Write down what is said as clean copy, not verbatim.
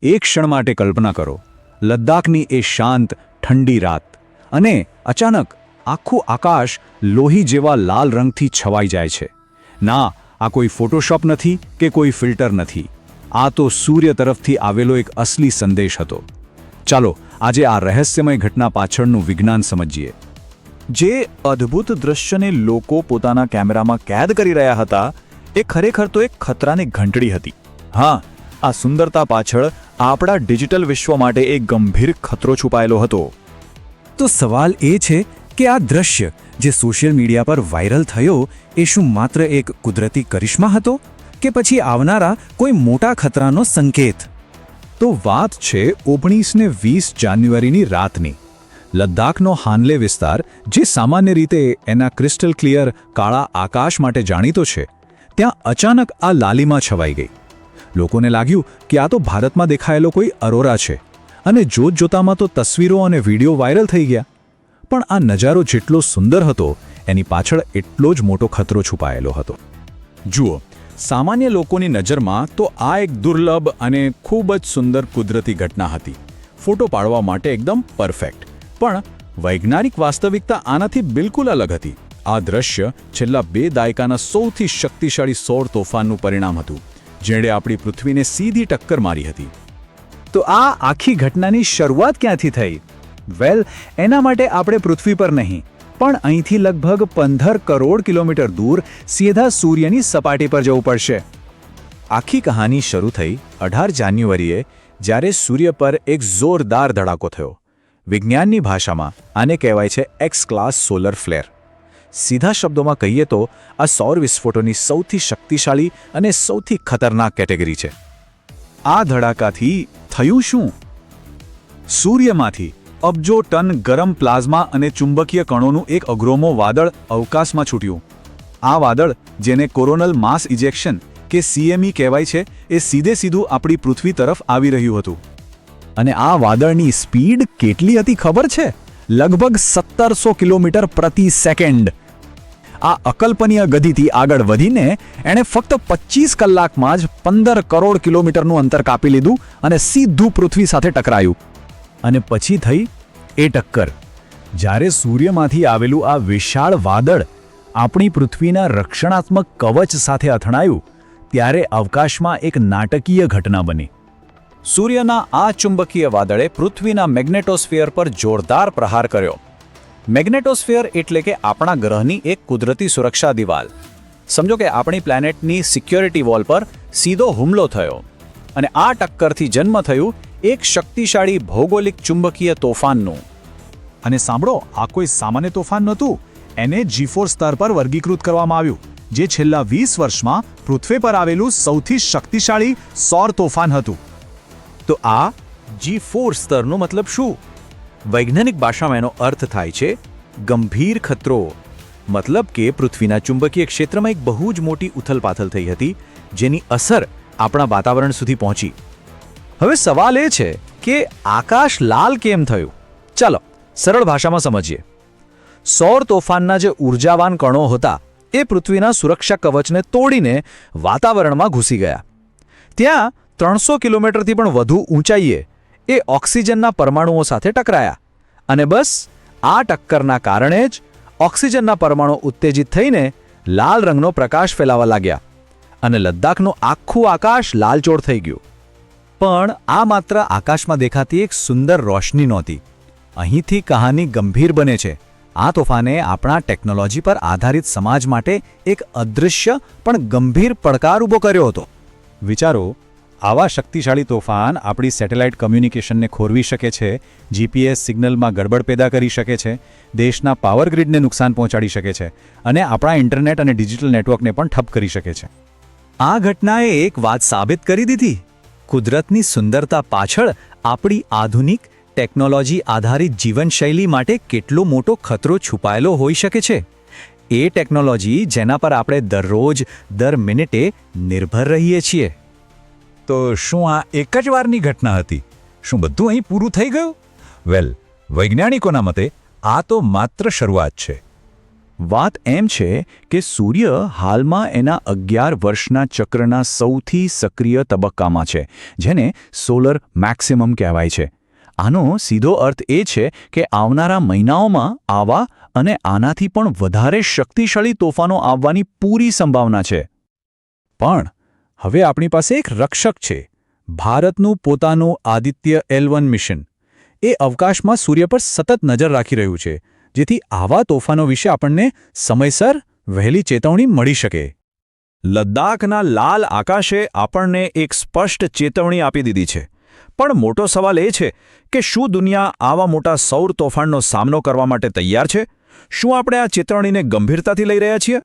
એક ક્ષણ માટે કલ્પના કરો, લદ્દાખની એ શાંત ઠંડી રાત, અને અચાનક આખું આકાશ લોહી જેવા લાલ રંગથી છવાઈ જાય છે. ના, આ કોઈ ફોટોશોપ નથી કે કોઈ ફિલ્ટર નથી. આ તો સૂર્ય તરફથી આવેલો એક અસલી સંદેશ હતો. ચાલો આજે આ રહસ્યમય ઘટના પાછળનું વિજ્ઞાન સમજીએ. જે અદ્ભુત દૃશ્યને લોકો પોતાના કેમેરામાં કેદ કરી રહ્યા હતા, એ ખરેખર તો એક ખતરાની ઘંટડી હતી. હા, આ સુંદરતા પાછળ આપણા ડિજિટલ વિશ્વ માટે એક ગંભીર ખતરો છુપાયેલો હતો. તો સવાલ એ છે કે આ દ્રશ્ય જે સોશિયલ મીડિયા પર વાયરલ થયો, એ શું માત્ર એક કુદરતી કરિશ્મા હતો કે પછી આવનારા કોઈ મોટા ખતરાનો સંકેત? તો વાત છે 19 ને 20 જાન્યુઆરીની રાતની. લદ્દાખનો હાનલે વિસ્તાર, જે સામાન્ય રીતે એના ક્રિસ્ટલ ક્લિયર કાળા આકાશ માટે જાણીતો છે, ત્યાં અચાનક આ લાલીમાં છવાઈ ગઈ. લોકોને લાગ્યું કે આ તો ભારતમાં દેખાયેલો કોઈ અરોરા છે, અને જોતજોતામાં તો તસવીરો અને વિડીયો વાયરલ થઈ ગયા. પણ આ નજારો જેટલો સુંદર હતો, એની પાછળ એટલો જ મોટો ખતરો છુપાયેલો હતો. જુઓ, સામાન્ય લોકોની નજરમાં તો આ એક દુર્લભ અને ખૂબ જ સુંદર કુદરતી ઘટના હતી, ફોટો પાડવા માટે એકદમ પરફેક્ટ. પણ વૈજ્ઞાનિક વાસ્તવિકતા આનાથી બિલકુલ અલગ હતી. આ દ્રશ્ય છેલ્લા 2 દાયકાના સૌથી શક્તિશાળી સૌર તોફાનનું પરિણામ હતું, જેણે આપણી પૃથ્વીને સીધી ટક્કર મારી હતી. તો આ આખી ઘટનાની શરૂઆત ક્યાંથી થઈ? વેલ, એના માટે આપણે પૃથ્વી પર નહીં, પણ અહીંથી લગભગ 15 કરોડ કિલોમીટર દૂર સીધા સૂર્યની સપાટી પર જવું પડશે. આખી કહાની શરૂ થઈ 18 જાન્યુઆરીએ, જ્યારે સૂર્ય પર એક જોરદાર ધડાકો થયો. વિજ્ઞાનની ભાષામાં આને કહેવાય છે એક્સ ક્લાસ સોલર ફ્લેર. સીધા શબ્દોમાં કહીએ તો આ સૌર વિસ્ફોટોની સૌથી શક્તિશાળી અને સૌથી ખતરનાક કેટેગરી છે. આ ધડાકાથી થયું શું? સૂર્યમાંથી અબજો ટન ગરમ પ્લાઝમા અને ચુંબકીય કણોનું એક અગ્રોમો વાદળ અવકાશમાં છૂટ્યું. આ વાદળ, જેને કોરોનલ માસ ઇજેક્શન કે CME કહેવાય છે, એ સીધું આપણી પૃથ્વી તરફ આવી રહ્યું હતું. અને આ વાદળની સ્પીડ કેટલી હતી ખબર છે? લગભગ 1700 કિલોમીટર પ્રતિ સેકન્ડ. આ અકલ્પનીય ગતિથી આગળ વધીને એણે ફક્ત 25 કલાકમાં જ 15 કરોડ કિલોમીટરનું અંતર કાપી લીધું અને સીધું પૃથ્વી સાથે ટકરાયું. અને પછી થઈ એ ટક્કર. જ્યારે સૂર્યમાંથી આવેલું આ વિશાળ વાદળ આપણી પૃથ્વીના રક્ષણાત્મક કવચ સાથે અથડાયું, ત્યારે અવકાશમાં એક નાટકીય ઘટના બની. સૂર્યના આ ચુંબકીય વાદળે પૃથ્વીના મેગ્નેટોસ્ફિયર પર જોરદાર પ્રહાર કર્યો. મેગ્નેટોસ્ફિયર એટલે કે આપણા ગ્રહની એક કુદરતી સુરક્ષા દિવાલ. સમજો કે આપણી પ્લેનેટની સિક્યોરિટી વોલ પર સીધો હુમલો થયો. અને આ ટક્કરથી જન્મ થયું એક શક્તિશાળી ભૌગોલિક ચુંબકીય તોફાનનું. અને સાંભળો, આ કોઈ સામાન્ય તોફાન નહોતું. એને G4 સ્તર પર વર્ગીકૃત કરવામાં આવ્યું, જે છેલ્લા 20 વર્ષમાં પૃથ્વી પર આવેલું સૌથી શક્તિશાળી સૌર તોફાન હતું. તો આ G4 સ્તરનો મતલબ શું? વૈજ્ઞાનિક ભાષામાં એનો અર્થ થાય છે ગંભીર ખતરો. મતલબ કે પૃથ્વીના ચુંબકીય ક્ષેત્રમાં એક બહુ જ મોટી ઉથલપાથલ થઈ હતી, જેની અસર આપણા વાતાવરણ સુધી પહોંચી. હવે સવાલ એ છે કે આકાશ લાલ કેમ થયું? ચાલો સરળ ભાષામાં સમજીએ. સૌર તોફાનના જે ઉર્જાવાન કણો હતા, એ પૃથ્વીના સુરક્ષા કવચને તોડીને વાતાવરણમાં ઘૂસી ગયા. ત્યાં 300 કિલોમીટરથી પણ વધુ ઊંચાઈએ એ ઓક્સિજનના પરમાણુઓ સાથે ટકરાયા. અને બસ આ ટક્કરના કારણે જ ઓક્સિજનના પરમાણુ ઉત્તેજિત થઈને લાલ રંગનો પ્રકાશ ફેલાવા લાગ્યા, અને લદ્દાખનું આખું આકાશ લાલચોળ થઈ ગયું. પણ આ માત્ર આકાશમાં દેખાતી એક સુંદર રોશની નહોતી. અહીંથી કહાની ગંભીર બને છે. આ તોફાને આપણા ટેકનોલોજી પર આધારિત સમાજ માટે એક અદૃશ્ય પણ ગંભીર પડકાર ઊભો કર્યો હતો. વિચારો, આવા શક્તિશાળી તોફાન આપણી સેટેલાઇટ કમ્યુનિકેશનને ખોરવી શકે છે, GPS સિગ્નલમાં ગડબડ પેદા કરી શકે છે, દેશના પાવર ગ્રીડને નુકસાન પહોંચાડી શકે છે, અને આપણા ઇન્ટરનેટ અને ડિજિટલ નેટવર્કને પણ ઠપ કરી શકે છે. આ ઘટનાએ એક વાત સાબિત કરી દીધી: કુદરતની સુંદરતા પાછળ આપણી આધુનિક ટેકનોલોજી આધારિત જીવનશૈલી માટે કેટલો મોટો ખતરો છુપાયેલો હોઈ શકે છે. એ ટેકનોલોજી જેના પર આપણે દરરોજ દર મિનિટે નિર્ભર રહીએ છીએ. તો શું આ એક જ વારની ઘટના હતી? શું બધું અહીં પૂરું થઈ ગયું? વેલ, વૈજ્ઞાનિકોના મતે આ તો માત્ર શરૂઆત છે. વાત એમ છે કે સૂર્ય હાલમાં એના 11 વર્ષના ચક્રના સૌથી સક્રિય તબક્કામાં છે, જેને સોલર મેક્સિમમ કહેવાય છે. આનો સીધો અર્થ એ છે કે આવનારા મહિનાઓમાં આવા અને આનાથી પણ વધારે શક્તિશાળી તોફાનો આવવાની પૂરી સંભાવના છે. પણ હવે આપણી પાસે એક રક્ષક છે, ભારતનું પોતાનું આદિત્ય L1 મિશન. એ અવકાશમાં સૂર્ય પર સતત નજર રાખી રહ્યું છે, જેથી આવા તોફાનો વિશે આપણને સમયસર વહેલી ચેતવણી મળી શકે. લદ્દાખના લાલ આકાશે આપણને એક સ્પષ્ટ ચેતવણી આપી દીધી છે. પણ મોટો સવાલ એ છે કે શું દુનિયા આવા મોટા સૌર તોફાનનો સામનો કરવા માટે તૈયાર છે? શું આપણે આ ચેતવણીને ગંભીરતાથી લઈ રહ્યા છીએ?